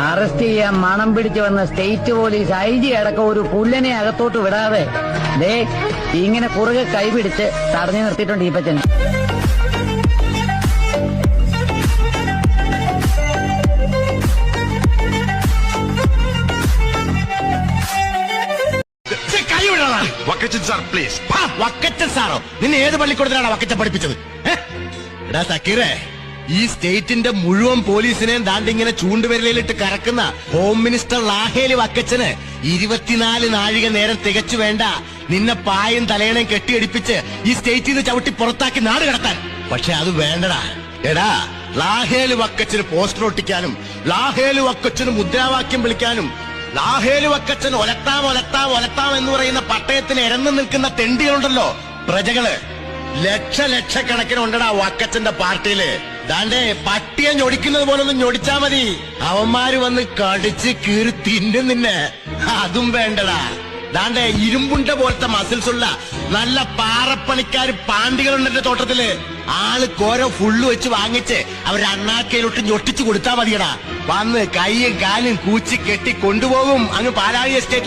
Arrest ചെയ്യാൻ മണം പിടിച്ചു വന്ന സ്റ്റേറ്റ് പോലീസ് IG അടക്കം ഒരു പുല്ലനെ അകത്തോട്ട് വിടാതെ ദേ ഇങ്ങനെ കുറുകെ കൈപിടിച്ച് തടഞ്ഞു നിർത്തിയിട്ടുണ്ട് ഈപ്പച്ചൻ. Vakkachan sir please. വക്കച്ചൻ സാറോ? നിന്നെ ഏത് പള്ളിക്കൂടത്തിലാണ് വക്കച്ചൻ പഠിപ്പിച്ചത്? എടാ സക്കീറേ, ഈ സ്റ്റേറ്റിന്റെ മുഴുവൻ പോലീസിനെയും ദാണ്ടിങ്ങനെ ചൂണ്ടുവിരലിട്ട് കറക്കുന്ന ഹോം മിനിസ്റ്റർ ലാഹേലി വക്കച്ചന് 24 നാഴിക നേരം തികച്ചു വേണ്ട നിന്നെ പായും തലയണയും കെട്ടിയടിപ്പിച്ച് ഈ സ്റ്റേറ്റിൽ നിന്ന് ചവിട്ടി പുറത്താക്കി നാട് കടത്താൻ. പക്ഷെ അത് വേണ്ടടാ. എടാ, ലാഹേലി വക്കച്ചന് പോസ്റ്റർ ഒട്ടിക്കാനും ലാഹേലി വക്കച്ചന് മുദ്രാവാക്യം വിളിക്കാനും ലാഹേലി വക്കച്ചൻ ഒലത്താം ഒലത്താം ഒലത്താം എന്ന് പറയുന്ന പട്ടയത്തിന് ഇരന്നു നിൽക്കുന്ന തെണ്ടികളുണ്ടല്ലോ, പ്രജകള്. ലക്ഷക്കണക്കിന് ഉണ്ടടാ വക്കച്ചന്റെ പാർട്ടിയില്. ദാണ്ടേ പട്ടിയെ ഞൊടിക്കുന്നത് പോലൊന്നും ഞൊടിച്ചാ മതി, അവന്മാര് വന്ന് കടിച്ച് കീറി തിന്നും നിന്നെ. അതും വേണ്ടടാ. ദാണ്ടേ ഇരുമ്പുണ്ട പോലത്തെ മസിൽസ് ഉള്ള നല്ല പാറപ്പണിക്കാര് പാണ്ടികളുണ്ട് എന്റെ തോട്ടത്തില്. ആള് കോരോ ഫുള്ള് വെച്ച് വാങ്ങിച്ച് അവര് അണ്ണാക്കയിലോട്ട് ഞൊട്ടിച്ചു കൊടുത്താ മതിയടാ. വന്ന് കൈയും കാലും കൂച്ചി കെട്ടി കൊണ്ടുപോകും അങ്ങ് പാലാഴി എസ്റ്റേറ്റ്.